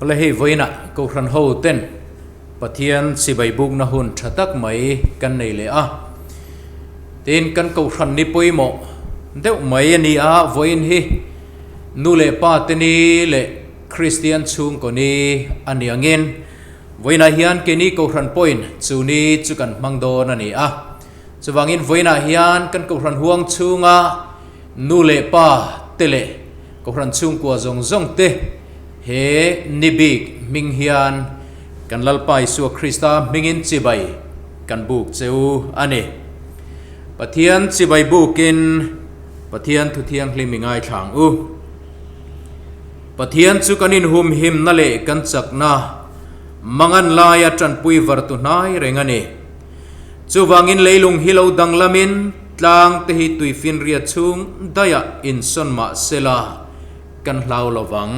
Là hi voina câu khăn hậu tên Pathian si bay buk na hun thatak mai kan nei le a tin kan câu khăn ni poi mo deuh mai ni a voin hi nu le pa te ni le Kristian chung ko ni ani angin voina hian ke ni câu khăn point chu ni chu kan mangdo na ni a chuwangin voina hian kan câu khăn huang chunga nu le pa te le câu khăn chung kwa zong zong te he nibik ming hian kan lalpai su Krista mingin chibai kan buk cheu ani Pathian chibai bukin Pathian thu thiang hlimingai thang u Pathian chu kanin hum him na le kan chakna mangan laya tran pui vartu nai rengani chuwangin leilung hilo danglamin tlang te hi tuifin ria chung daya in sonma sela kan hlau lowang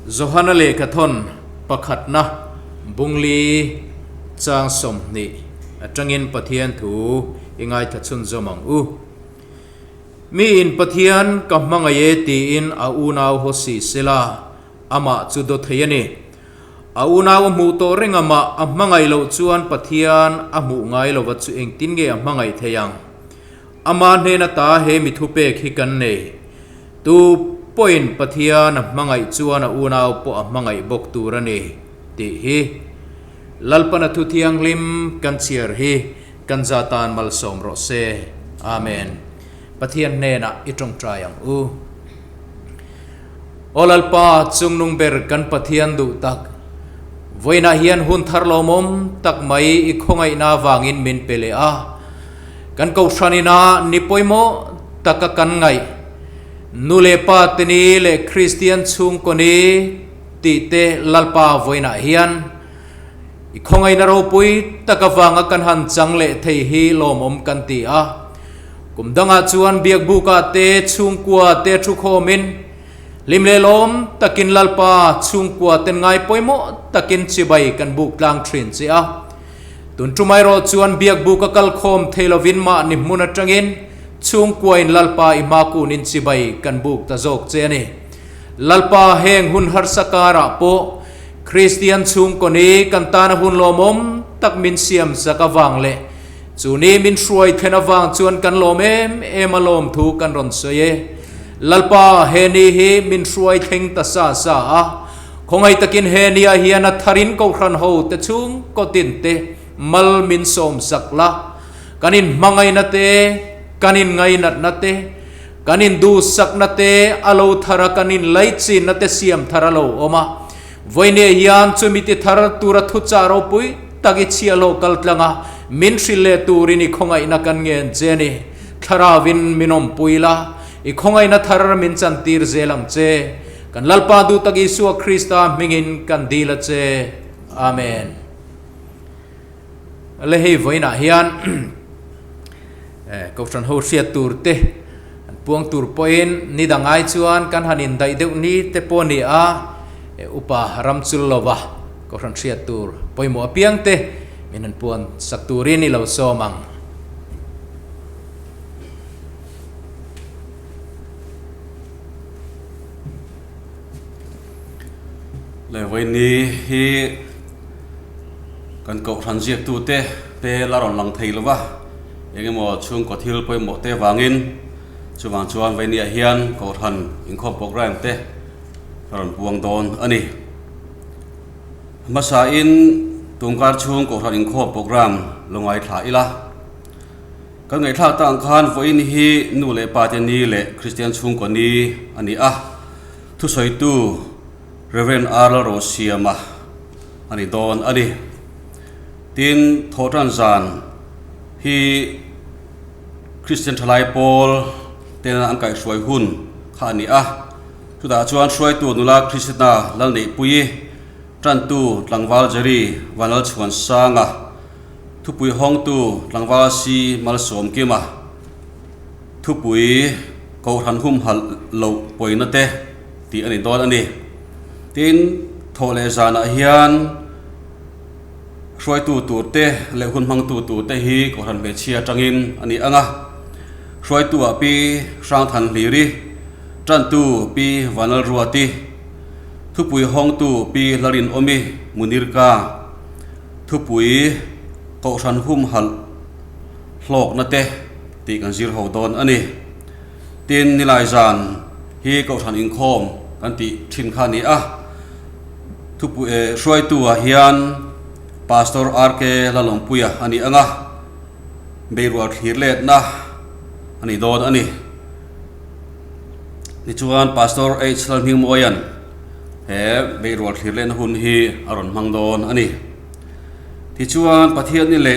Zohana le kathon pakhat na bungli chang som ni atangin Pathian thu ingai thachun zomang u mi in Pathian ka mangaye ti in a unaw hosi sila ama chudo thayani a unaw mu to rengama a mangai lo chuan Pathian a mu ngai lo wa chu eng tin ge a mangai thayang ama ne na ta he mithu pe khi kan ne tu point Pathian mangai chuan a unaw po a mangai bok turani ti hi lalpana thu thiang lim kan chiar hi kan zatan mal som ro se amen Pathian ne na itong trayang u olalpa chungnung ber kan Pathian du tak voina hian hun thar lomom tak mai i khongai na wangin min pele a kan ko shanina nipoimo taka kan ngai nule pa tini le Kristian chung koni ti te lalpa voina hian i khongai na ro pui takawanga kan han chang le thei hi lomom kan ti a kumdanga chuan biak buka te chungkwa te thu khomin limle lom takin lalpa chungkwa ten ngai poimo takin chibai kan buk tlang thin chi a tun tumai ro chuan biak buka kal khom theilovin ma ni muna tangin chung kuain lalpa ima kunin chibai kan buk ta jok che ani lalpa heng hun har sakara po Kristian chung ko ni kan ta na hun lomom tak min siam zakawang le chu ni min hruai thena wang chuan kan lom em alom thu kan ron soye lalpa he ni hi min hruai theng ta sa a khongai takin he nia hian a tharin ko khran ho te chung ko tin te mal min som sakla kanin mangai na te kanin ngai nat na te kanin du sak na te alo thara kanin lai chin na te siam thara lo oma voine hian chumiti thar tura thu charo pui tagi chia local tlanga min hrille turini khongai na kan ngen jeni tharawin minom puila i khongai na thar min chan tir zelang che kan lalpa du tagi su Krista mingin kan dila che amen le hei voina hian ko tran ho sia tur te puang tur poin ni dangai chuan kan hanin dai deuh ni te poni a upa ramchul lova ko ran sia tur poimo apiang te minan puan sakturin ni lo somang le voini hi kan ko ran sia tu te la ron lang thei lova engemo chung ko thil poimo te wangin chuwang chuan voini a hian ko ran Inkhawm program te ron puang don ani masa in tungkar chung ko ran Inkhawm program longai thla ila kan ngai thla tang khan voin hi nu le Pate ni le Kristian chung ko ni ani a Thusawitu Rev R Lalrosiama ani don ani tin thotan zan hi Kristian thalai pol ten an kai suai hun kha ani a tu da chuan Hruaitu nula Kristiana lalni pui tran tu tlangwal jari wanal chuan sanga thu pui hong tu tlangwal si mal som kima thu pui ko ran hum hal lo poina te ti ani don ani tin thole zana hian Hruaitu tur te le hun mang tu te hi ko ran be chia tangin ani anga Hruaitu a pi sang than liri tran tu pi wanal ruati thu pui hong tu pi larin omi munirka thu pui ko ran hum hal hlok na te ti kan zir ho don ani tin nilai zan hi ko ran Inkhawm kan ti thin kha ni a thu pui Hruaitu a hian pastor RK Lalhmingmawia ani anga beirwa thirlet na ani don ani ni chuan pastor H Lalhmingmawia he beirwa thirlen hun hi aron mangdon ani ti chuan pathian ni le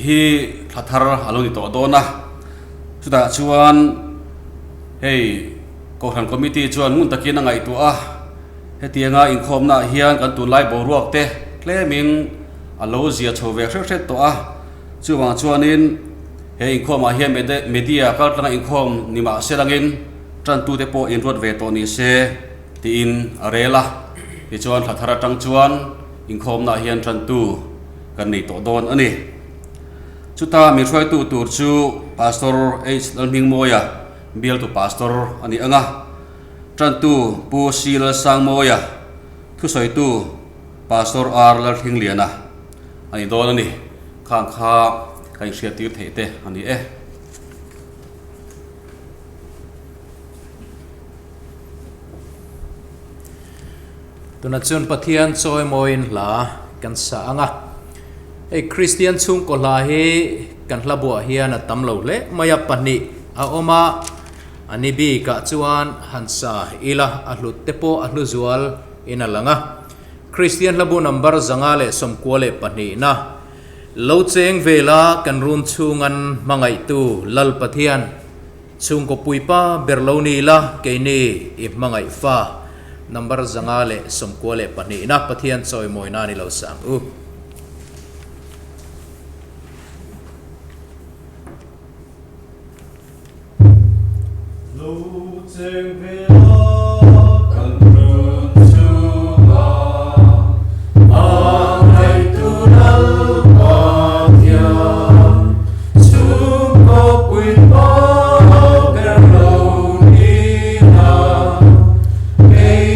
hi thathar aloni to dona chuda chuan hei ko ran committee chuan mun takin angai tu a hetianga Inkhawm na hian kan tu lai bo ruak te tlemin alo zia chove hret to a chuwang chuanin he Inkhawm a hian media kal tanga Inkhawm nima selangin tran tu te po in rot ve to ni se ti in arela ti chuan thathara tang chuan Inkhawm na hian tran tu kan ni to don ani chuta mi Hruaitu tur chu pastor H Lalhmingmawia bial tu pastor ani anga tran tu pu sil sangmawia Thusawitu pastor R Lalhingliana ani don ani khang kha kai sia tir the te ani tuna chun pathian choi moin la kan sa anga ei Kristian chung ko la hi kan hlabua hian a tam lo le maya pani a oma ani bi ka chuan hansa ila a hlut te po a hlu zual in alanga Kristian labu number zanga le somkwa le pani na lo cheng vela kan run chungan mangai tu lal pathian chung ko puipa berloni la keini i mangai fa number zanga le somkwa le pani na pathian choi moina ni lo sang u lo cheng vela kan run chungan mangai tu lal pathian chung ko puipa berloni la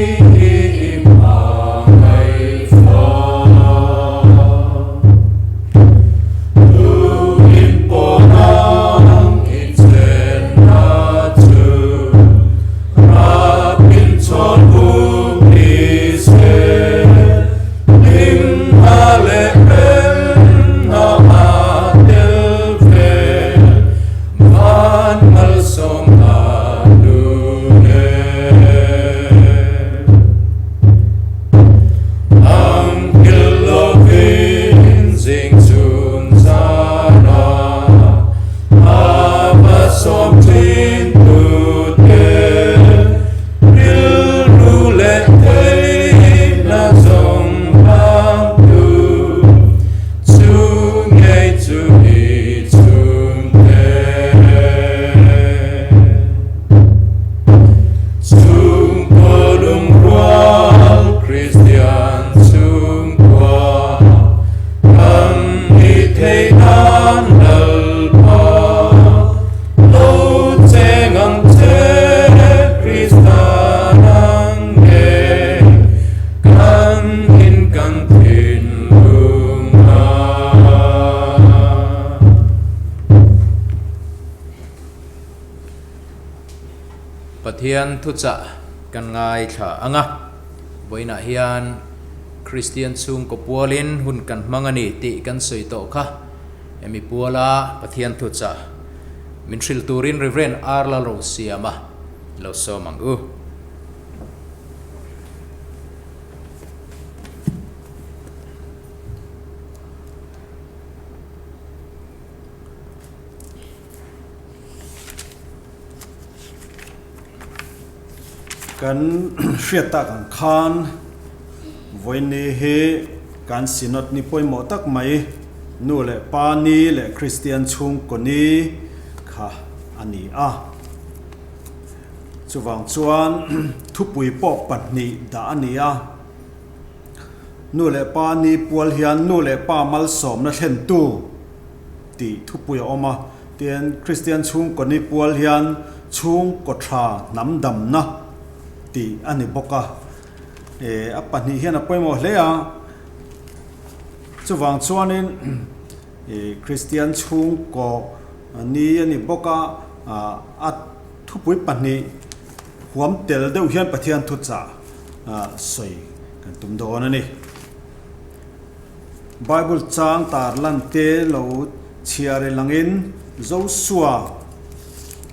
pathian thu cha kan ngai tha anga boina hian Kristian chung ko pualin hun kan mangani ti kan soi to kha emi puala pathian thu cha min thil turin Rev R Lalrosiama lo so mang u kan hriata kan khan voini he kan sinot ni poimo tak mai nu le pa ni le Kristian chung ko ni kha ani a chuwang chuan thupui po patni da ani a nu le pa ni pual hian nu le pa mal som na thlen tu ti thupui oma tian Kristian chung ko ni pual hian chung ko tha nam dam na ti ani boka apani hian a poimo hlea chuwang chuanin Kristian chung ko ni ani boka at thupui pani huam tel deuh hian pathian thu cha soi kan tum don ani Bible chang tar lan te lo chiare langin Joshua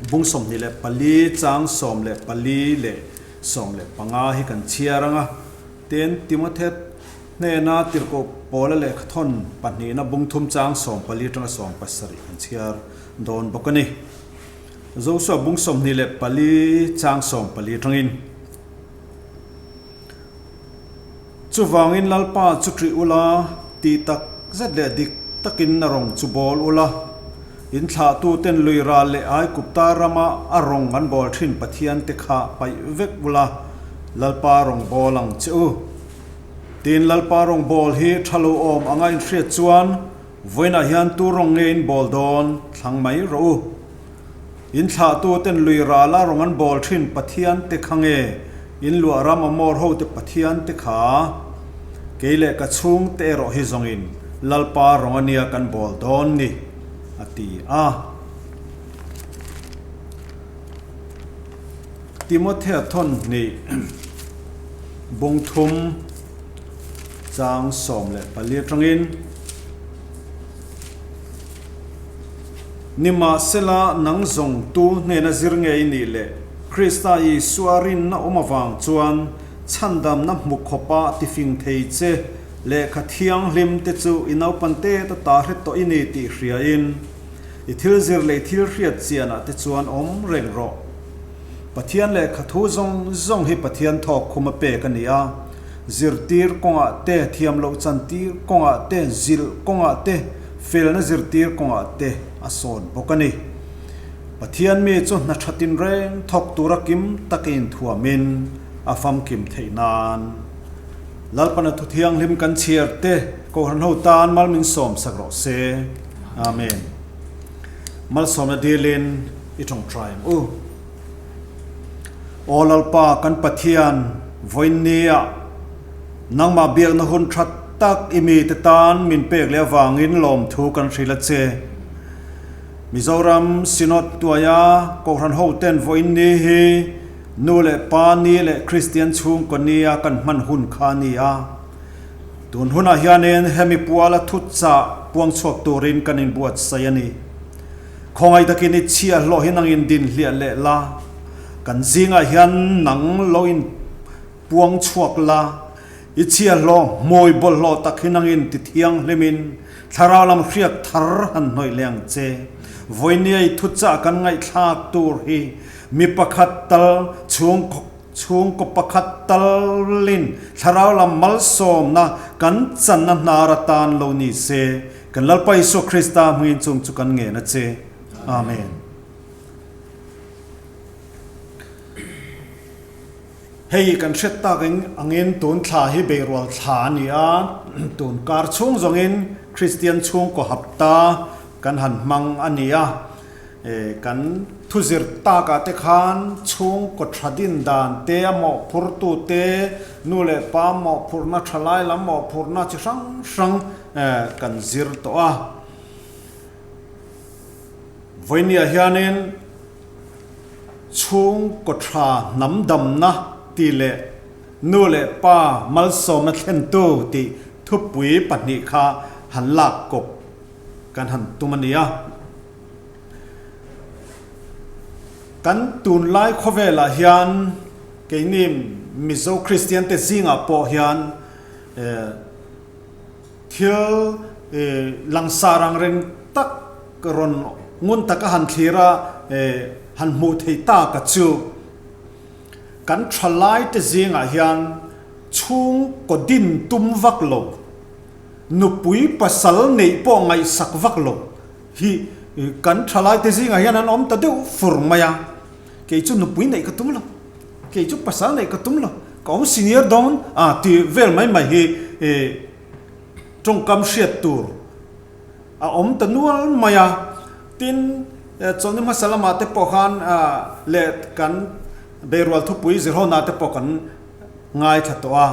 bung som ni le pali chang som le pali le som le panga hi kan chiaranga ten Timothy ne na tirko pola le thon pani na bung thum chang som pali tanga som pasari kan chiar don bokani Joshua bung som ni le pali chang som pali tangin chuwangin lalpa chutri ula ti tak zat le dik takin narong chubol ula in thla tu ten luira le ai kupta rama arong an bol thin pathian te kha pai vek bula lalpa rong bolang chu tin lalpa rong bol hi thalo om anga in hriat chuan voina hian tu rong ngein bol don thlang mai ro in thla tu ten luira la rong an bol thin pathian te khange in lu rama mor ho te pathian te kha keile ka chung te ro hi zongin lalpa rong ania kan bol don ni ati a Timothy thon ni bung thum chang som le pali tangin nima sela nang zong tu ne na zir nge ni le Krista I suarin na omawang chuan chandam na mukhopa ti fing thei che le khathiang hlim te chu inau pante ta ta hret to ini ti hria in I thil zir le thil hriat chiana te chuan om reng ro pathian le khathu zong hi pathian thok khuma pe kania zirtir konga te thiam lo chantir konga te zil konga te fel na zirtir konga te ason bokani pathian mi chu na thatin reng thok turakim takin thuamin afam kim theinan lalpana thu thiang hlim kan chiar te ko han ho tan mal min som sakro se amen mal som na dilin itong trying all alpa kan pathian voinia nangma biak na hun that tak imi te tan min pek le wangin lom thu kan hrila che Mizoram sinot tuaya ko han ho ten voini hi nu le pa ni le Kristian chung ko nia kan man hun khania tun huna hianen hemi puala thutcha puang chok turin kanin buat sayani khongai takini chia lo hinang in din hlia le la kan zinga hian nang loin puang chuak la I chia lo moi bol lo takhinang in ti thiang lemin tharalam hriat thar han noi leng che voiniai thutcha kan ngai thak tur hi mi pakhat tal chung ko pakhat tal lin tharalam mal som na kan chan na naratan lo ni se kan lalpai so Krista hmin chung chu kan nge na che amen hei kan hret takin angin tun thla hi beirwal thla ni a tun kar chung zongin Kristian chung ko hapta kan han mang ania kan thuzir ta ka te khan chung ko thadin dan te mo phurtu te nu le pa mo phurna thalai lam mo phurna chi sang kan zir to a voinia hianin chung ko tha nam dam na ti le nu le pa mal som na thlen tu ti thu pui pahnih kha han lak kop kan han tumania kan tun lai khovela hian ke nim mizo Kristian te zinga po hian thil langsarang ren tak ron ngun taka han thira han mu thei ta ka chu kan thalai te zinga hian chung ko din tum vak lo nu pui pasal nei po ngai sak vak lo hi kan thalai te zinga hian an om ta deu fur maya ke chu nu pui nei ka tum lo ke chu pasal nei ka tum lo ko senior don ti vel mai mai hi trong kam hriat tur om ta nual maya tin choni masalama te pokhan le kan berwal thu pui zero na te pokan ngai thatwa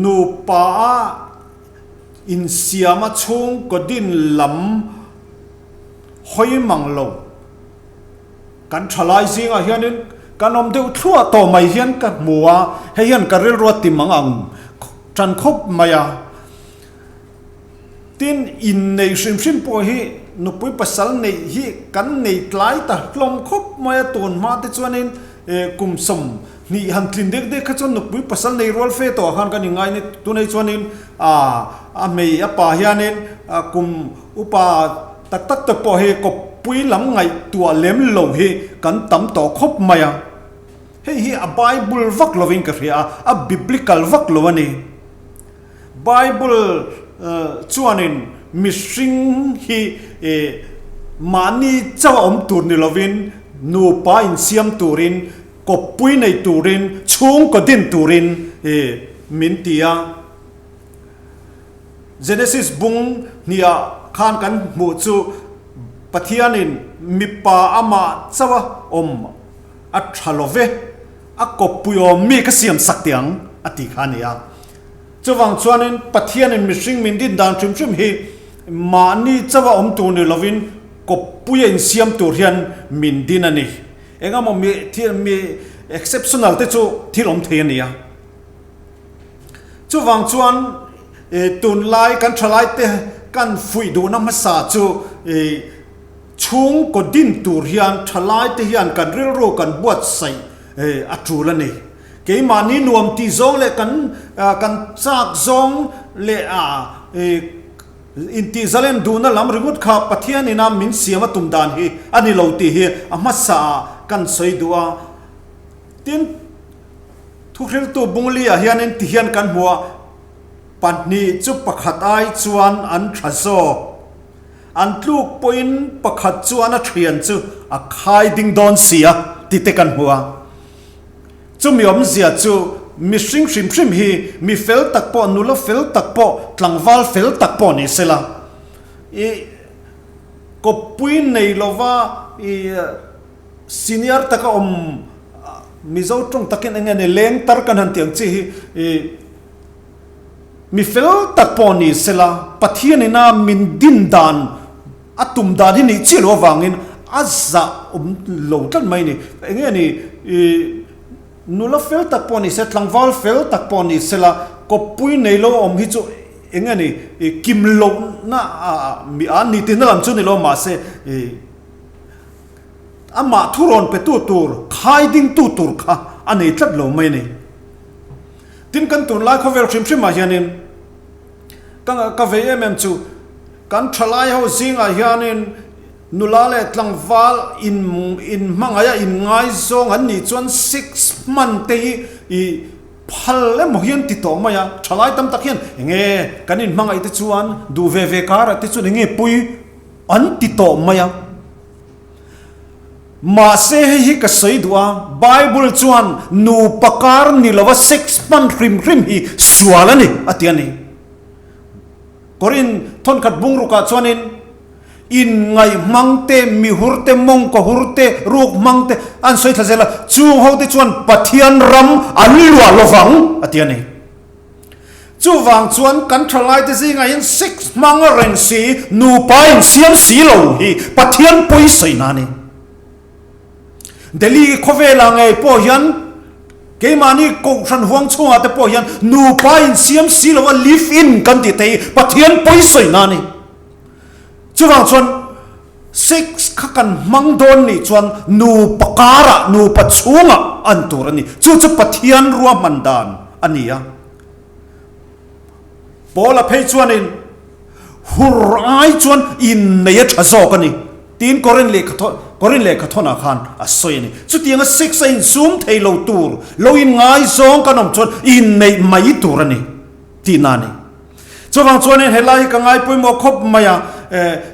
nu pa in siama chung ko din lam hoi manglo kan thalai zinga hianin kanom deu thua to mai hian ka muwa hian karil ro timang ang tran khop maya tin in nei shim shim po hi nu pui pasal nei hi kan nei tlai ta hlom khop maya ton ma te chuanin kum som ni han thin dek dek kha chon nu pui pasal nei rol fe to han kan ngai ni tu nei chuanin a mei a pa hianin kum upa tak tak te po hi ko pui lam ngai tua lem lo hi kan tam to khop maya hi a bible vak loving ka ria a biblical vak lo ani bible chuanin mishing hi mani chaw om tur ni lovin nu pa in siam turin ko pui nei turin chung ko din turin min tia Genesis bung nia khan kan mu chu pathianin mipa ama chawa om a thalove a ko puyo mi ka siam saktiang ati khania chuwang chuanin pathianin mishing min din dan chim chim hi mani chawa om tu ni lovin ko puyen siam tur hian min din ani enga mo mi thir mi exceptional te chu thil om the ania chuwang chuan tun lai kan thalai te kan fui du na ma sa chu chung ko din tur hian thalai te hian kan ril ro kan buat sai atula ni ke mani nuam ti zong le kan chak zong le in ti zalen du na lam ringut kha pathian ina min siama tum dan hi ani lo ti hi ama sa kan soi duwa tin thukhril tu bungli a hianin ti hian kan hua patni chu pakhat ai chuan an thazo an tluk point pakhat chuan a thian chu a khai ding don sia ti te kan hua chu mi om zia chu mi hring hrim hrim hi mi fel tak po nula fel tak po tlangwal fel tak po ni sela ko pui nei lova senior taka om mizo trong takin engene leng tar kan han tiang chi mi fel tak po ni sela pathian ina min din dan atum dan ni chi lo wangin azza lo tan mai ni engene nula fel tak po ni se tlangwal fel tak po ni sela ko pui nei lo om hi chu engani kim lo na mi an ni tin lam chu ni lo ma se ama thuron pe tu tur khai ding tu tur kha ani tlat lo mai ni tin kan tun lai khovel chim chim ma hianin ka ve em chu kan thalai ho zinga hianin nulale tlangwal in mangaya in ngai zong an ni chuan 6 month te i phal le mohian ti to maya thalai tam tak hian nge kanin mangai te chuan du ve kar te chu nge pui an ti to maya ma se hi ka sei duwa bible chuan nu pakar ni lawa 6 month rim hi swalani atiani korin thon khat bung ruka chuanin in ngai mangte mi hurte mong ko hurte ruk mangte an soi thazela chung ho te chuan pathian ram an lua lovang atiani chu wang chuan kan thalai te zinga in 6 manga ren si nu pa in siam si lo hi pathian poi sei na ni Delhi khovela ngai po hian ke mani ko ran huang chunga te po hian nu pa in siam silawa live in kan ti te pathian poi soi na ni chuwang chuan six khakan mangdon ni chuan nu pakara nu pachunga an tur ani chu pathian ruwa mandan ania pola phei chuan in Hruaitu chuan in nei thazo kani tin koren le khathona khan asoi ni chutianga six in zoom thailo tur lo in ngai zong kanom chuan in nei mai tur ani tinani chawang chuan in helai ka ngai poimo khop maya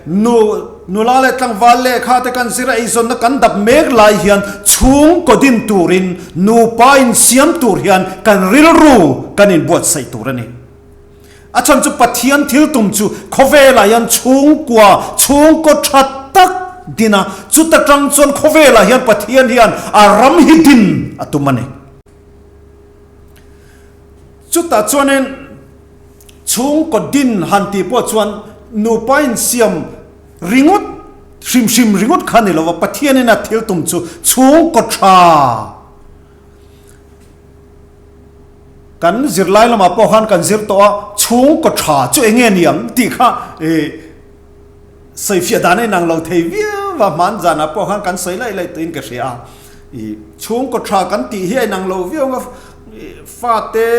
nu la le tlang wal le kha te kan sira izon na kan dap mek lai hian chung ko din turin nu pa in siam tur hian kan ril ru kan in buat sai tur ani acham chu pathian thil tum chu khovela yan chung ko that tak dina chu ta tang chon khovela hian pathian hian aram hidin atumani chu ta chuanen chung ko din hanti po chuan nu pain siam ringut shim ringut khani lo pathian ina thil tum chu chung ko tha kan zirlai lama po han kan zir to chung ko tha chu enge niam ti kha sei fia dane nang lo thei via wa man jana po han kan sei lai tin ka ria I chung ko tha kan ti hi nang lo via nga Pate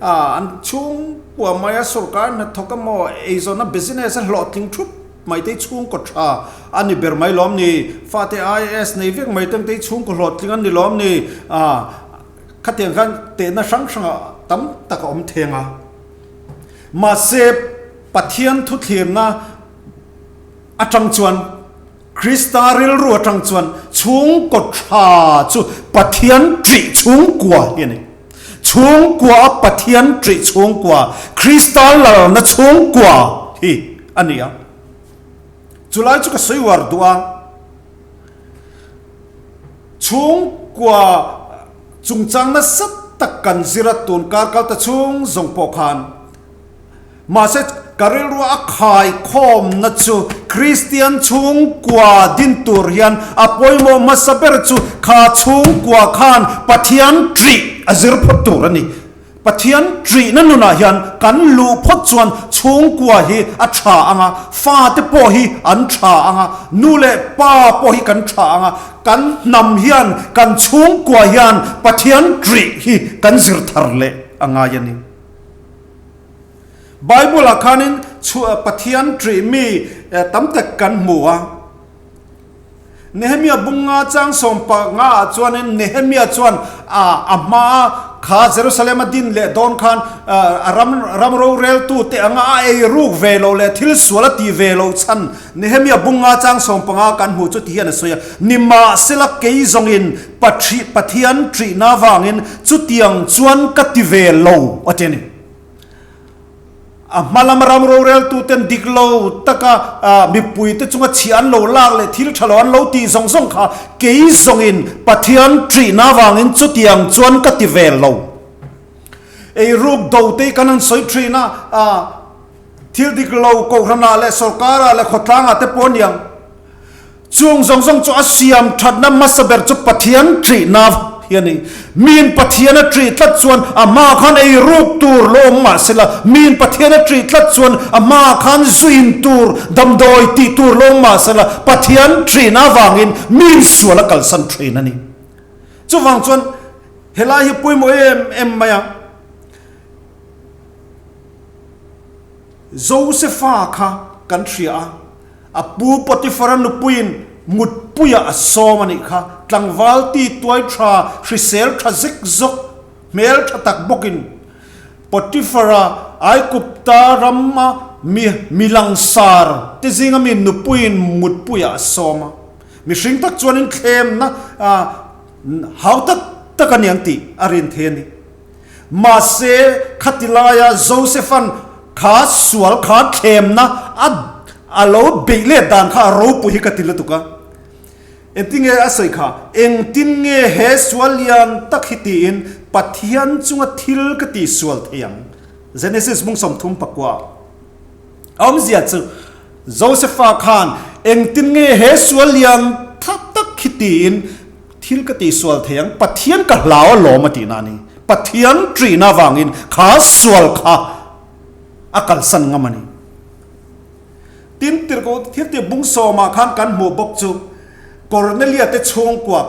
an chung kwa maya sarkar na thokamo ezona business lotling trup mai te chung ko tha ani ber mai lom ni Pate is nei vek mai tang te chung ko lotling an ni lom ni khatiang khan te na sang tam tak om thenga ma se pathian thu thim na atang chuan kristaril ru atang chuan chung ko tha chu pathian tri chung kwa yani chung kwa pathian tri chung kwa kristal la na chung kwa hi ania chulai chu ka sei war duwa chung kwa chungchang na sat tak kan zirat tun kar ta chung zong po khan ma se karil ru akhai khom na chu Kristian chung kwa din tur hian apoimo masaber chu kha chung kwa khan pathian tri azir phot tur ani pathian tri na nuna hian kan lu phot chuan chung kwa hi a tha anga fa te po hi an tha anga nu le pa po hi kan tha anga kan nam hian kan chung kwa hian pathian tri hi kan zir thar le anga yani Bible akhanin pathian tri mi tamtak kan muwa Nehemia bunga chang sompa nga chuanin Nehemia chuan ama kha Jerusalem din le don khan ramro rel tu te anga e ruk velo le thil suala ti velo chan Nehemia bunga chang sompa nga kan hu chu ti hian soya nima sela kei zongin pathian tri na wangin chu tiang chuan ka ti velo ateni malam ramro rel tu ten diklo taka mi pui te chunga chian lo lak le thil thalon lo ti zong zong kha kei zongin pathian tri na wangin chu tiang chuan ka ti vel lo ei ruk do te kanan soi tri na thil diklo ko rana le sarkara le khotlanga te poniang chung zong zong chu asiam thatna masaber chu pathian tri na yani min pathiana tri tlat chuan ama khan ei ruk tur lo ma sela min pathiana tri tlat chuan ama khan zuin tur damdoi ti tur lo ma sela pathian tri na wangin min suala kalsan tri nani chu wang chuan helai hi puimo em maya Josepha kha kan thria apu potifaran nu puin mut puya asomani kha tlangwal ti tuai tha hrisel thazik zok mel thatak bokin potifara ai kupta ramma milangsar tizinga min nupuin mut puya asoma mi hring tak chuanin thlem na hau tak takaniang ti arin theni ma se khatilaya Josephan kha sual kha thlem na alo beile dan kha ro pu hi katila tuka entinge asoi kha engtinge he swalian takhitin pathian chunga thil kati swal thiam Genesis mung som thum pakwa amzia chu Josepha khan engtinge he swalian thap takhitin ทิลกติสวลเทียงปะเทียนกับลาวหลอมาตีนานี่ปะเทียนตรีนาวางอินขาสวลขาอากาศสันงามันนี่ตินติรโกที่ที่บุ้งโซมาขันกันหมู่บกจูกอร์เนเลียเตชงกว่า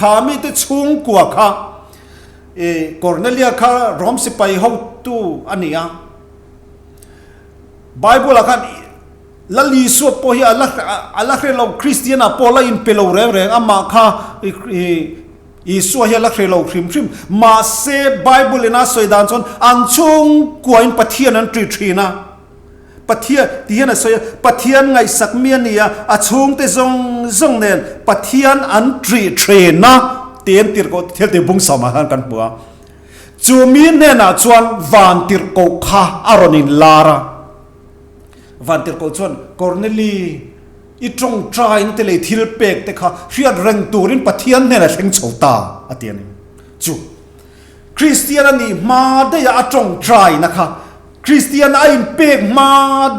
ขามีเตชงกว่ากอร์เนเลียข้ารอมสิไปเฮาตู้อันนี้อ่ะไบเบิลละกันละลีสวบพอฮีอัลลักเรลคริสเตียนอะพอลาอินเปโลเร่อามาข้าอีสวฮีอัลลักเรลคริมมาเซไบเบิลน่าสวยดานซอนอันชงกว่าอินปะเทียนันทรีนะปะเทียที่เห็นน่ะสวยปะเทียนไงสักเมียนี่อะชงเตซงเนนปะเทียนอันทรีนะเตียนติรโกเทียนบุ้งสมากันปัวจูมีเนน่ะจวนวันติรโกข้าอารอนินลาระวันติรโกจวนกอร์เนลีอีตรงใจนั่นแต่เลยทิลเป็กแต่ข้าเรียดเร่งตัวรินปะเทียนเนี่ยนะเร่งโฉตาอันเดียนี่จูคริสเตียนนี่มาได้ยาตรงใจนะคะคริสเตียนไอ้เป็กมา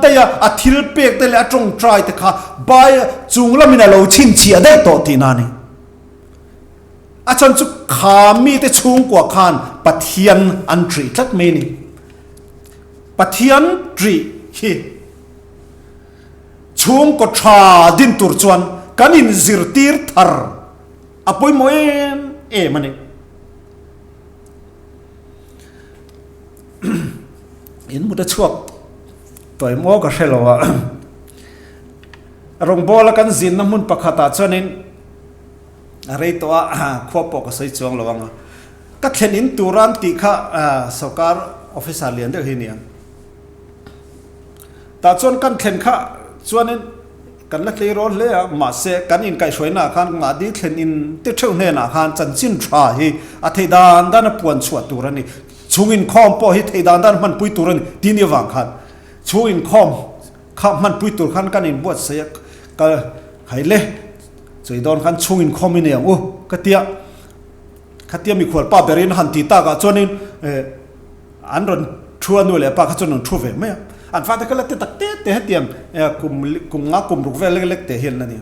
ได้ยาทิลเป็กแต่เลยตรงใจแต่ข้าใบจุงละมินาเราชินเชียได้ต่อที่นั่นนี่อาจารย์จุขามีแต่ชุงกว่าขานปะเทียนอันตรีทัดเมนี่ปะเทียนตรีฮีชุงก็ชาดินตุรจวนกันอินซิรตีร์ทาร์อภัยโมเอมันนี่อินมุดชวกตัวโมก็เชลวะรงบอลกันจินน้ำมันปักขัดจวนอินอะไรตัวควบปกใส่จวงระวังก็เขียนอินตุรันติข้าสการออฟฟิศเลียนเด็กนี่แต่จวนกันเขียนข้าจวนนี้กันเล็กเลยร้อนเลยมาเสกกันอินไก่สวยหน้าขันมาดีเขียนอินติดเท่าเนี่ยหน้าขันจันจินทราฮีอาทิดานด้านปวนชวดตุรันนี่ช่วงอินคอมพอฮีทิดานด้านมันปุยตุรันดีนี่วังขันช่วงอินคอมข้ามันปุยตุรันกันอินบวชเสกก็ให้เล่ใจดอนขันช่วงอินคอมเนี่ยโอ้กเตียมีขวดป้าเบรินหันตีตากจวนนี้อันรอนชวนนู่นเลยป้าเขาจวนนชัวเวไหมอันฟ้าแต่ก็เล็กตักเตะเตียมกุมรุกเวลเล็กเตะเห็นนั่นนี่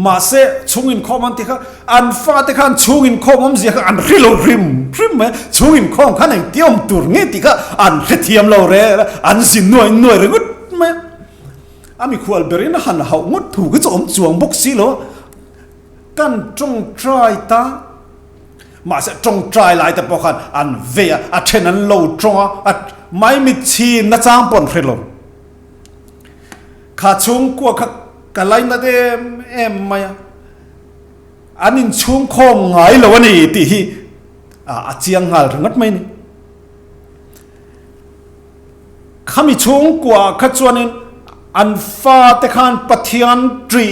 มาเสช่วงอินคอมันที่เขาอันฟ้าแต่ขันช่วงอินคอมันเสียอันริโลริมไหมช่วงอินคอขันเตียมตัวเงี้ยที่เขาอันเทียมเราเร่อันสิหน่วยเรื่องไหมอามีขวดเบรินหันเขางดถูกก็จะอมจวงบุกซีโลกันจงใจตามาเสจงใจหลายแต่พอขันอันเวียอัดเชนันโลจงอัดไม่มีชีนัจางปนเฟลล์ข้าชงกว่ากันไล่นั่นเอ็มมาอันนี้ชงคงไงเหรอวะนี่ที่อาเจียงหัลถึงนัดไหมนี่ข้ามีชงกว่าข้าจวนนี้อันฟ้าแต่ขันปะเทียนตรี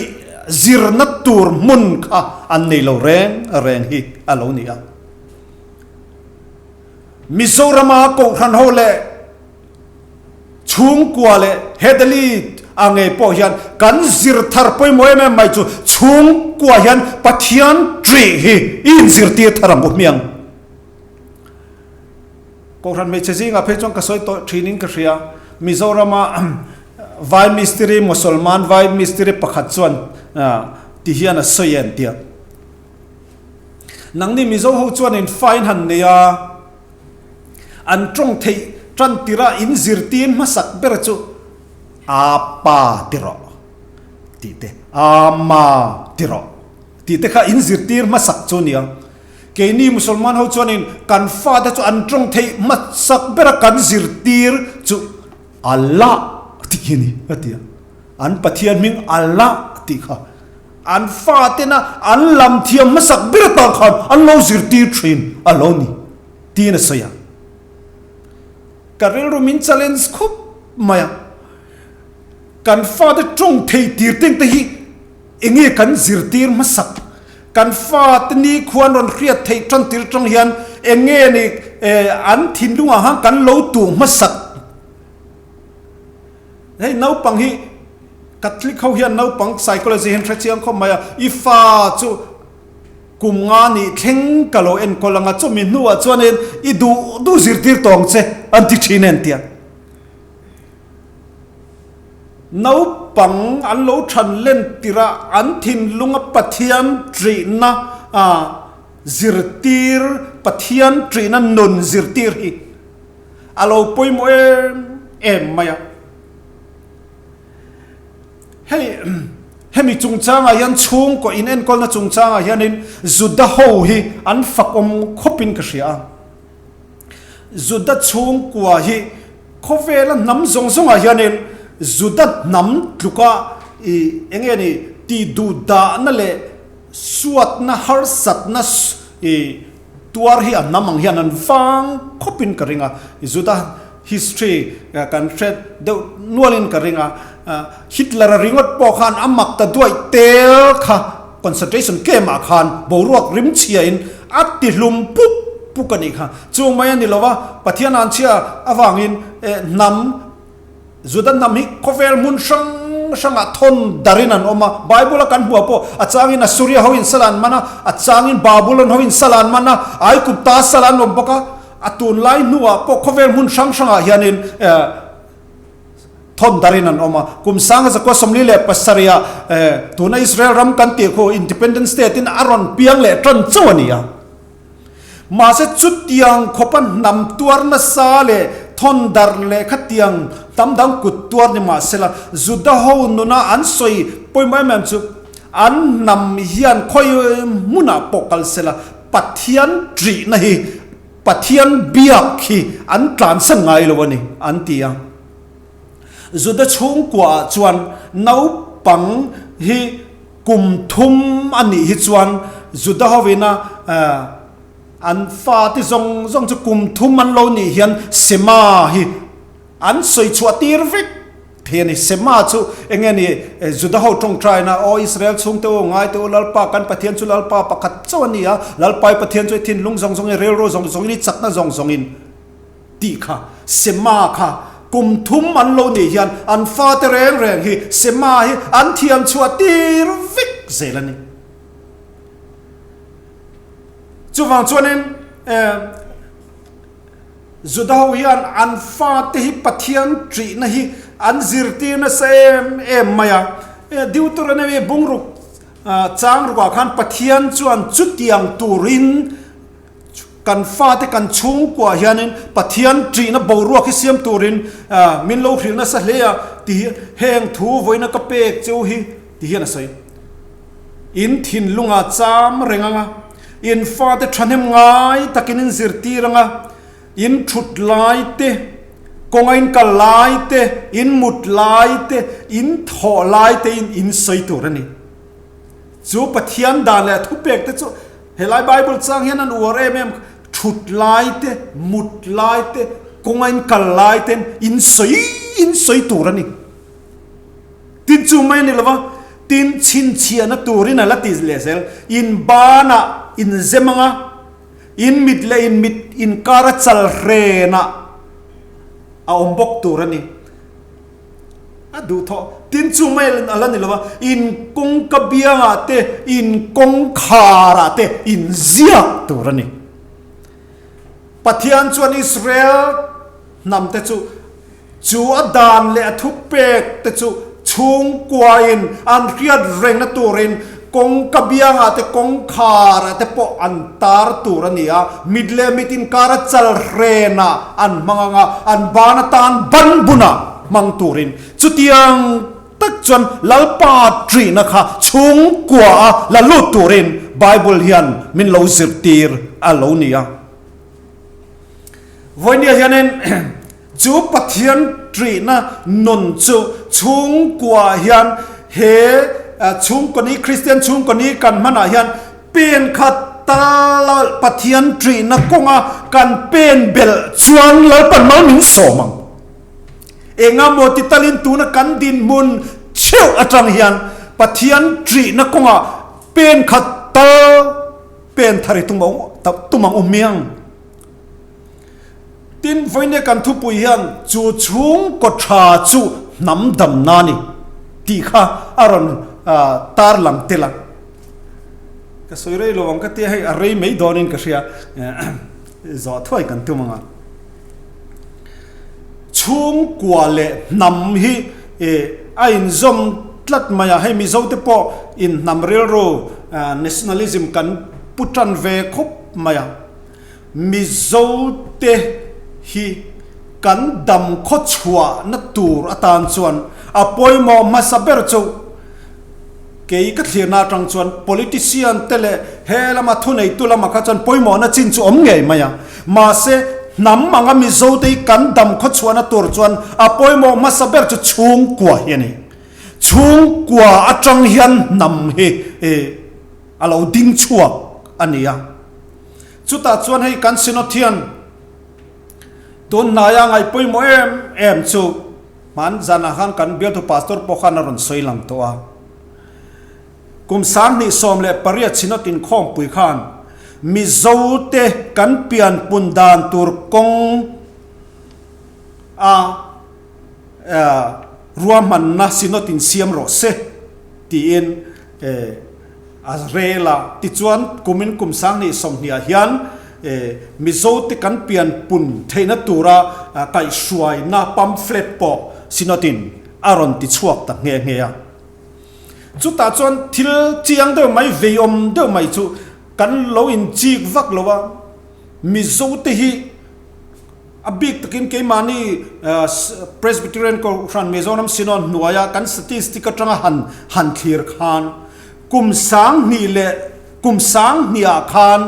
ซิร์นัตตูร์มุนข้าอันนี้เราแรงฮีอัลโลนี่อ่ะมิโซรามาโกขันโฮเลชุงกัวเลเฮเดลีอังเอปอยันกันซิร์ทาร์ปอยมวยแม่ไม่จูชุงกัวยันปะเทียนตรีฮีอินซิร์ตีทารัมบุเมียงโกขันไม่ใช่สิงาเพจงกระสอยโตทรีนิ่งกระเรียมิโซรามาไวมิสตรีมุสลิมไวมิสตรีประคัตส่วนที่เฮียนสอยเตียนังนี่มิโซหูจวนอินไฟหันเนียอันตรงที่จันติระอินซิร์ตีนมาสักเบรจูอาปาติระตีเตอามาติระตีเตข้าอินซิร์ตีนมาสักจูเนียเกนี่มุสลิมหูจวนอินกันฟาดจูอันตรงที่มาสักเบรกันซิร์ตีนจูอัลลาที่นี่ตีอันปะเทียนมิงอัลลาตีข้าอันฟาเตนะอันลำเทียมมาสักเบรตังขันอันโลซิร์ตีนทรีนอัลโลนี่ตีนเสียการเรียนรู้มินชาเลนจ์คุบมาอย่างการฟาดจงเทตีร์ติงตีเองกันซิร์ตีร์มาสักการฟาดนี่ควรรอนเครียดเทจันตีร์จงเฮียนเองนี่อันทินดุงอาหารกันโลตูมาสักเฮ้ยน้าปังฮีกัตลิกเขาเฮียนน้าปังไซโคโลจีเห็นทรัพย์เข้ามาอีฟ้าจูกุมงานี่เข่งกะโลเอ็นกอลังจูมินัวจวนเอ็นอีดูซิร์ตีร์ตองเซอันที่ชินเอ็นเตียน้า pang an lo than len tira an thin lunga pathian trina zirtir pathian trina non zirtir hi alo poi mo em maya hemi chungchanga hian chung ko in en kol na chungchanga hianin zuda ho hi an fakom khopin ka hria zuda chung kwa hi khovela nam zong zong a hianin zuda nam tluka engeni ti du da na le suat na har sat na tuar hi an namang hian an wang khopin ka ringa zuda history kan thread de nualin ka ringa Hitler ringot po khan amak ta duai tel kha concentration camp a khan boruak rim chia in atti hlum pup pukani kha chu mai ani lowa pathian an chia awangin nam zudan nam hi khovel mun sang thon darinan oma bible kan hua po achangin surya hoin salan mana achangin babylon hoin salan mana ai kupta salan om boka atun lai nuwa po khovel mun sang hianin thon darinan oma kum sang za ko somli le pasaria tuna Israel ram kan te ko independent state in aron piang le tron chawania ma se chutiang khopan nam tuar na sa le thon dar le khatiang tam dang kut tuar ni ma sela zuda ho nuna an soi poi mai mam chu an nam hian khoi muna pokal sela pathian tri na hi pathian biak hi an tlan san ngai lo ni an tia zuda chung kwa chuan nau pang hi kum thum ani hi chuan zuda hovina an fa ti zong chu kum thum an lo ni hian sema hi an soi chuatir vek theni sema chu engeni zuda ho tong trai na o Israel chung te ngai te lalpa kan pathian chu lalpa pakhat chawnia lalpai pathian chu thin lung zong e rel ro zong ni chakna zong in ti kha sema kha kum thum an lo ni hian an fa te reng hi sema hi an thiam chuatir vek zelani chuwang chuanin zuda ho hian an fa te hi pathian tri na hi an zirti na sem maya Deuteronomy bungruk chang ruwa khan pathian chuan chutiang turin kan fa te kan chung kwa hianin pathian tri na boruwa ki siam turin min lo hril na sa hlea ti heng thu voina ka pek cheu hi ti hian asai in thin lunga cham renganga in fa te thanem ngai takinin zirti ranga in thut lai te kongain ka lai te in mut lai te in tho lai te in soi turani chu pathian dan le thu pek te chu helai bible chang hian an ur em thut lai te mut lai te kongain ka lai te in soi turani tin chu mai ni lawa tin chin chia na turina la tis lesel in bana in zemanga in midle in mit in kara chal rena a ombok turani adu tho tin chu mai alani lawa in kong kabianga te in kong khara te in ziak turani pathian chuan Israel nam te chu adan le athupek te chu chung kwain an riat reng na turin kong kabianga te kong khara te po antar turania midle mitin kara chal rena an manganga an banatan banbuna mang turin chutiang tak chon lalpa tri na kha chung kwa la lu turin bible hian min lo zirtir alonia voinia hianen chu pathian tri na non chu chung kwa hian he chung koni Kristian chung koni kan mana hian pen khat tal pathian tri na konga kan pen bel chuan lal pan mal min somang enga moti talin tu na kan din mun cheu atang hian pathian tri na konga pen khat tal pen thari tumang umiang tin voine kan thu pui hian chu chung ko tha chu nam dam nani ti kha aron tar lang tela ka soirei lowang ka ti hai arei mei donin ka ria zo thoi kan tumanga chung kwa le nam hi a in zom tlat maya hei mi zo te po in namril ro nationalism kan putran ve khop maya mi zo te hi kan dam kho chua na tur atan chuan apoi mo masaber chu ke ka thina tang chuan politician tele helama thunei tulama kha chuan poimo na chin chu om nge maya ma se nam manga mi zo te kan dam kho chua na tur chuan apoi mo masaber chu Chhungkaw hiani Chhungkaw atang hian nam he alo ding chuak ania chuta chuan hei kan sinothian don naya ngai poimo em chu man jana khan kan bel to pastor pokhan ron soilang to a kum sang ni som le paria chinot Inkhawm pui khan mi zo te kan pian pundan tur kong ruaman na sinot in siam ro se ti in azrela ti chuan kumin kum sang ni som nia hian mi zo te kan pian pun theina tura kai hruai na pamphlet po sinotin aron ti chuak ta nge nge ya chu ta chuan thil chiang de mai veiom de mai chu kan lo in chik vak lowa mi zo te hi abik takin ke mani Presbyterian ko ran Mizoram sinon nuaya kan statistic atanga han clear khan kum sang ni le kum sang nia khan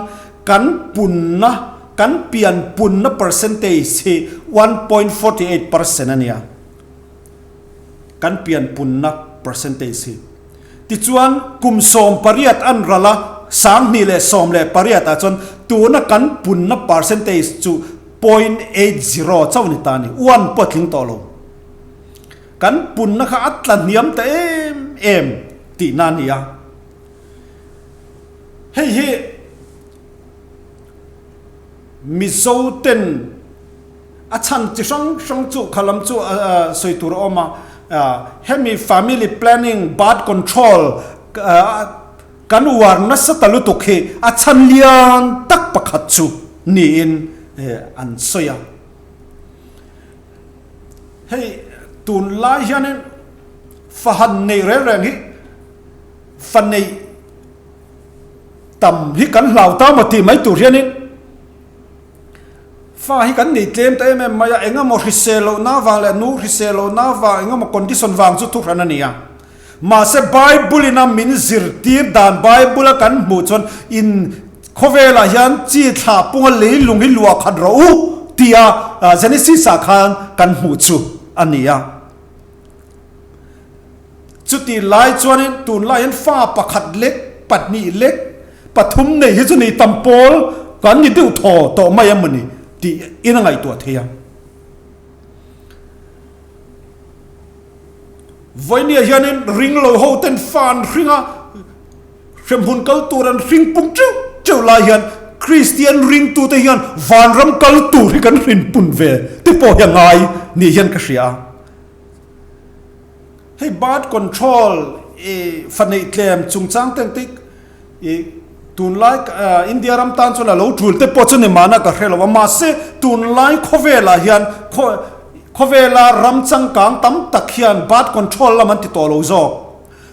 kan punna kan pian punna percentage hi 1.48% ania kan pian punna percentage hi ti chuan kum som pariat an rala sang ni le som le pariat a chon tu na kan punna percentage chu 0.80 chawni tani 1 potling tolo kan punna kha atlan niam ta em ti nania hei mi zo ten a chan chi sang chu khalam chu soitur oma hemi family planning birth control kan war na satalu to khe a chan lian tak pakhat chu ni in an soya hei tun lai hianin fahan nei reng hi fan nei tam hi kan lau ta ma ti mai tur hianin fa hi kan nei tlem ta em maya enga mo riselo na wa le nu riselo na wa enga mo condition wang chu thu rana nia ma se bible ina min zir tir dan bible kan mu chon in khovela hian chi tha punga le lung hi lua khat ro tia genesis sa khan kan mu chu ania chuti lai chuanin tun lai an fa pakhat lek patni lek pathum nei hi chu ni tampol kan ni deu tho to mai amani ti ina ngai to thea voinia hianin ring lo ho ten fan ringa remhun kal turan ring pung chu la hian Kristian ring tu te hian van ram kal tu ri kan rin pun ve te po ya ngai ni hian ka ria hey birth control fanei tlem chungchang teng tik tun lai India ram tan chola lo thul te po chu ni mana ka hrelo ma se tun lai khovela hian khovela ram chang kang tam tak hian birth control laman ti to lo zo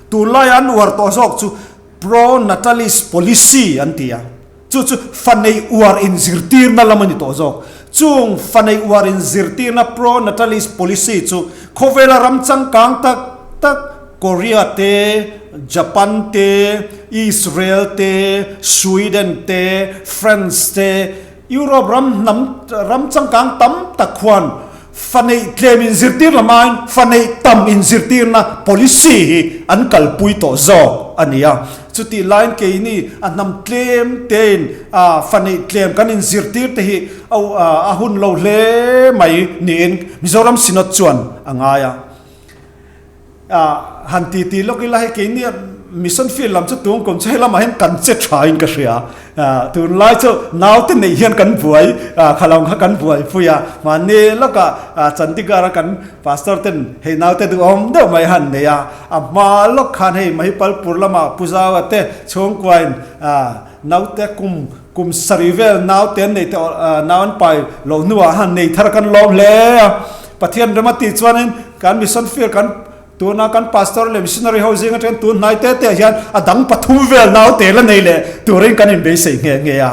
tun lai an war to zok chu pro natalist policy antia chu fanei war in zirtir na lamani to zo chung fanei war in zirtir na pro natalist policy chu khovela ram chang kang tak Korea te Japan te Israel te Sweden te France te Europe ram chang kang tam takwan fanei claim in zirtir lamain fanei tam in zirtir na policy an kalpui to zo ania chuti line ke ni anam claim ten fanei claim kan in zirtir te hi au ahun lo le mai nin Mizoram sinot chuan angaya hanti ti lokila he ke ni mission field lam chu tung kom chela ma hen kan che thain ka ria tun lai chu naw te nei hian kan buai khalong kha kan buai fuya ma ne loka chandigarh kan pastor ten he naw te du om do mai han ne ya ma lok khan he mai pal purlama pujawa te chhungkaw naw te kum sarivel naw te nei te nawn pai lo nuwa han nei thar kan lom le pathian ramati chuanin kan mission field kan tu na kan pastor le missionary housing atren tu nai te hian adang pathum vel nau te la nei le tu ren kan in be sei nge ya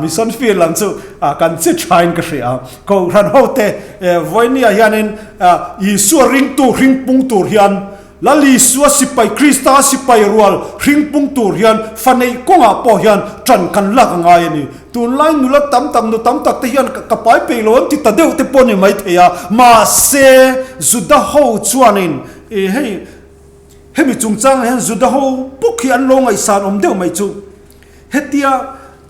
mission field lang chu kan che train ka ria ko ran ho te voinia hian in isu ring tu ring pung tur hian lali suwa sipai krista sipai rual ring pung tur hian fanei konga po hian tran kan lak ngai ni tun lai nu la tam nu tam tak te hian ka pai pe lon ti ta deu te pon ni mai theya ma se zuda ho chuanin he mi chung chang hen zuda ho pukhi an lo ngai san om deu mai chu hetia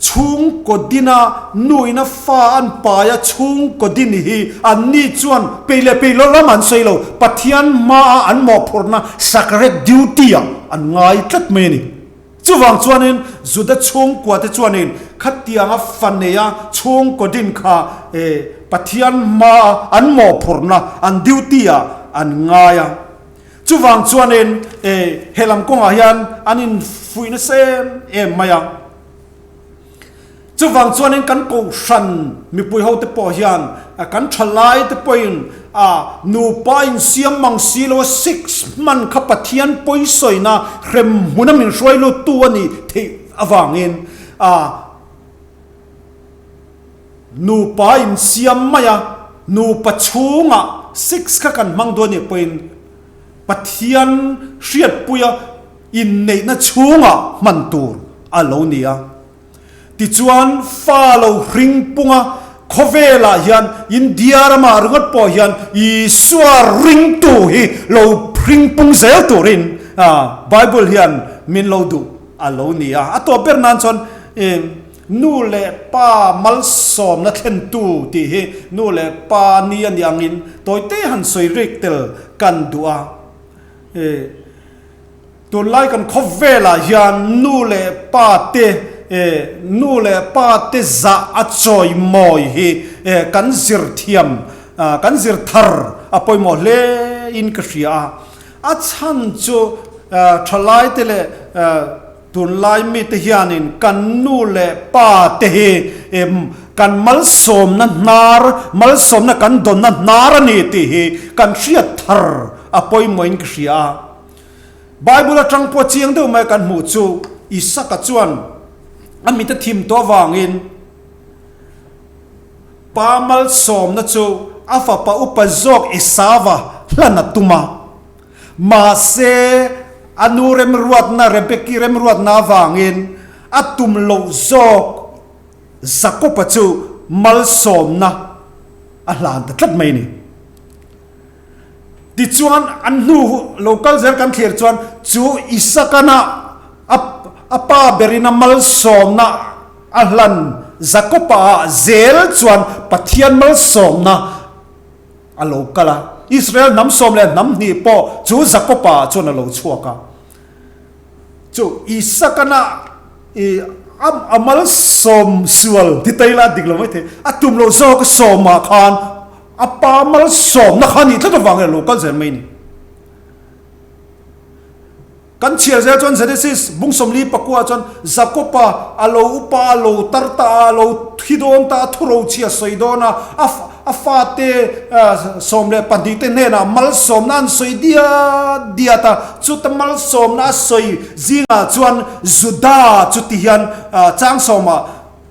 chung kodina nuina fa an paya chung kodini hi anni chuan pelo la man seilo pathian ma an mo phorna sacred duty an ngai tlat me ni chuwang chuanin zuda chung kwa te chuanin khatianga faneya chung kodin kha pathian ma an mo phorna an duty an ngaya chuwang chuanin helam konga hian anin fuina sem maya chuwang chuanin kan ko san mi pui ho te po hian kan thalai te poin nu pa in siam mang silo 6 man kha pathian poi soina rem hunamin roilo tu ani the awangin nu pa in siam maya nu pachunga 6 kha kan mang do ni poin pathian riat puya in nei na chunga mantur alonia ti chuan follow ring punga khovela hian india rama rungat po hian I suwa ring tu hi lo ring pung zel turin bible hian min lo du alonia ato bernan chon nu le pa mal som na thlen tu ti hi nu le pa ni an yangin toite han soi rik tel kan dua tu lai kan khovela hian nu le pa te nu le pa te za a choi moi hi kan zir thiam kan zir thar apoi mo le in ka ria a chan chu thalai te le tun lai mi te hianin kan nu le pa te hi kan mal som na kan don na nar ani ti hi kan ria thar apoi mo in ka ria bible atang po chiang deu mai kan mu chu isaka chuan amita thim to wangin pamal som na chu afa pa upazok isawa lana tuma ma se anurem ruat na repekirem ruat na wangin atum lo zok zakopa chu mal som na alan ta tlat mai ni ti chuan anu local zer kan kher chuan chu isakana apa berina mal som na ahlan zakopa zel chuan pathian mal som na alo kala Israel nam som le nam ni po chu zakopa chuan alo chuaka chu isakana amal som sual ti taila diglo mai the atum lo zo ka soma khan apa mal som na khani thla wang local zel mai ni kan chial zel chon Genesis bung somli pakua chon zakopa alo upa alo tarta alo thidon ta thuro chia soidona afate somle pandite nena mal som nan soidia ta chuta mal som na soi zinga chuan zuda chutihian chang soma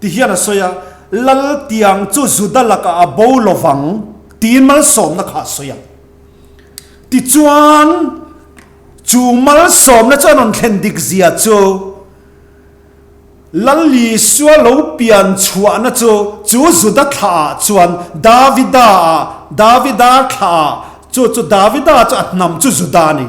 tihian soya lal tiang chu zuda laka abolowang tin mal som na kha soya ti chuan chu mal som na chanon khendik zia chu lalli suwa lo pian chua na chu zuda tha chuan davida tha chu davida cha atnam chu zuda ni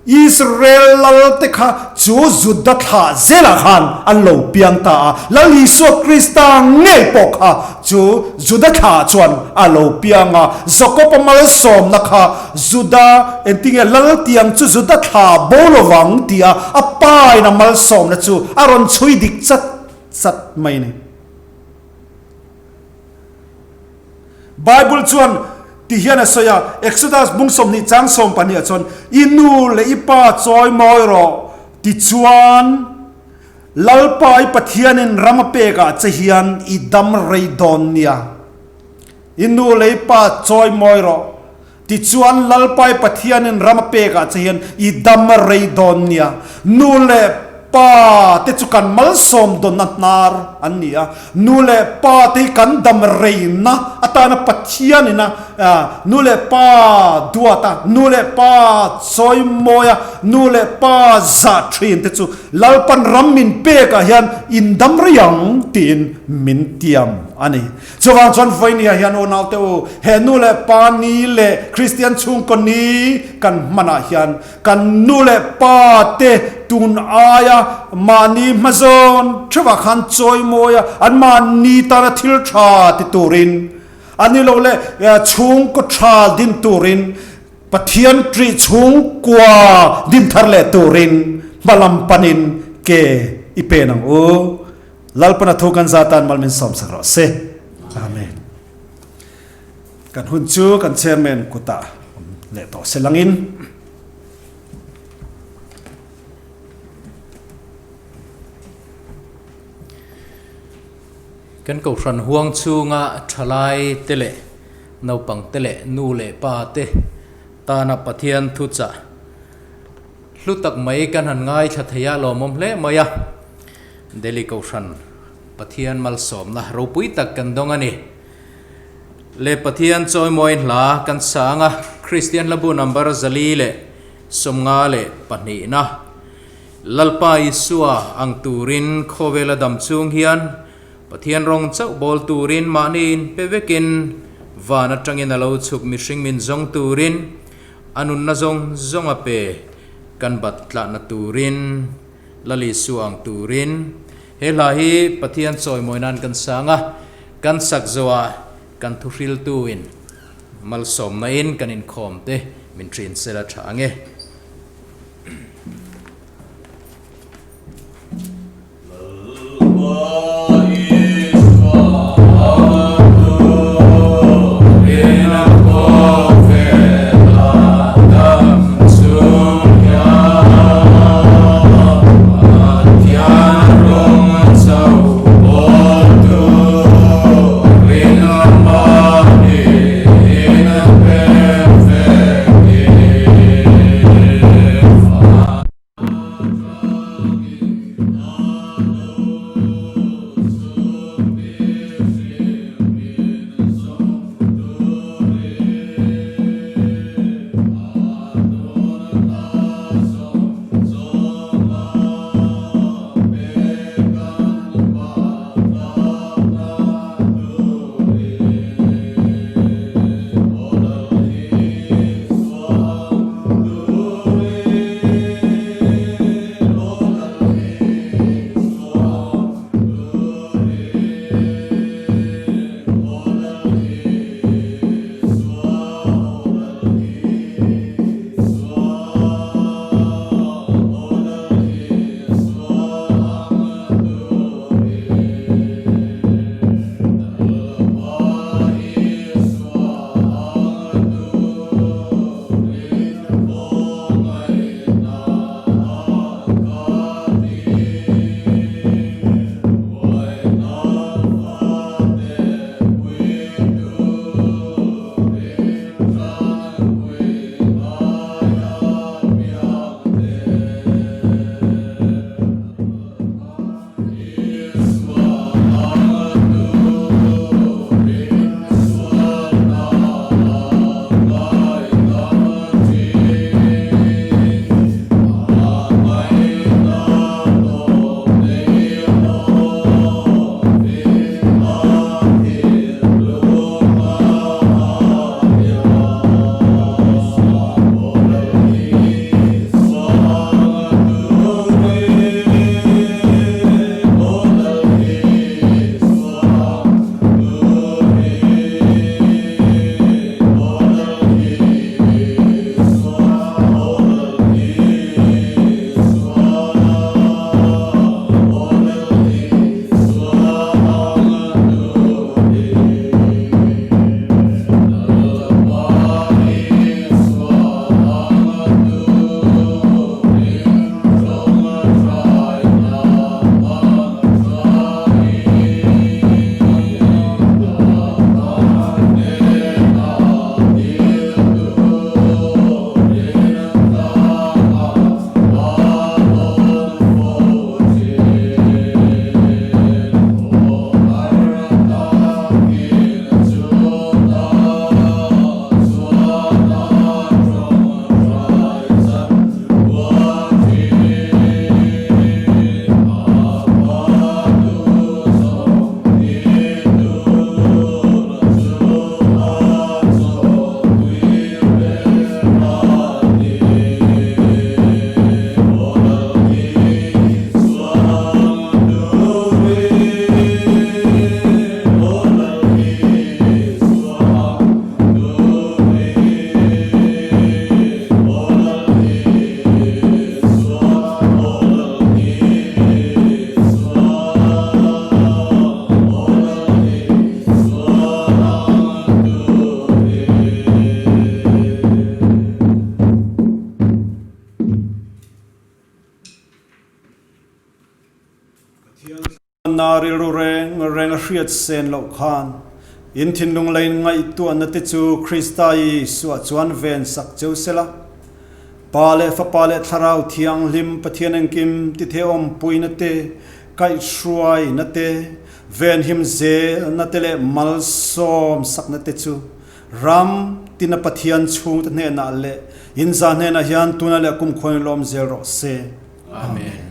Israel lal te kha chu zuda tha zela khan an lo piang ta lalli suwa krista nge pokha chu zuda tha chuan a lo pianga zakopa mal som na kha zuda entinge lal tiang chu zuda tha bolowang tia apai na mal som na chu aron chui dik chat mai ni bible chuan ti hian soya exodus bung som ni chang som pani chon inu le ipa choi moi ro ti chuan lalpai pathianin ramapeka chahian idam reidon nia inu le ipa choi moi ro ti chuan lalpai pathian in ramape ka chahian I dam rei don nia nule pa te chu kan mal som don nar ania nule pa te kan dam rei na atana pathian ina nule pa duata nule pa soi moya nule pa za thin te chu lalpan ramin pe ka hian in dam riang tin min tiam ani chuwang chon voinia hian o nau te o he nule pa ni le Kristian Chhungkaw ni kan mana hian kan nule pa te tun aya mani mazon chwa khan choi moya an mani ta thil tha ti turin ani lo le chung ko tha din turin pathian tri chung kwa din thar le turin balam panin ke ipenang o lalpana thokan zatan malmin som sakro se amen kan hunchu kan chairman kuta le to selangin kan ko ran huang chunga thalai tele no pang tele nu le pa te ta na pathian thu cha hlutak mai kan han ngai thathaya lo mom hle maya deli ko ran pathian mal som na ro pui tak kan dong ani le pathian choi moi hla kan sanga Kristian labu number zali le somnga le pani na lalpa isua ang turin khowela dam chung hian pathian rong chau bol turin manin pevekin vana tangin alo chuk mishing min zong turin anun na zong ape kan batla na turin lali suang turin helahi pathian choi moinan kan sanga kan sakzoa kan thuril tuin mal som na in kan Inkhawm te min trin sela thange reng riat sen lo khan in thin lung lein ngai tu an te chu Krista Yesu chuan ven sak cheu sela pale fa pale tharau thiang lim pathian ang kim ti theom puina te kai Hruai na te ven him ze na te le mal som sak na te chu ram tina pathian chung te ne na le in za ne na hian tuna le kum khoin lom zero se Amen.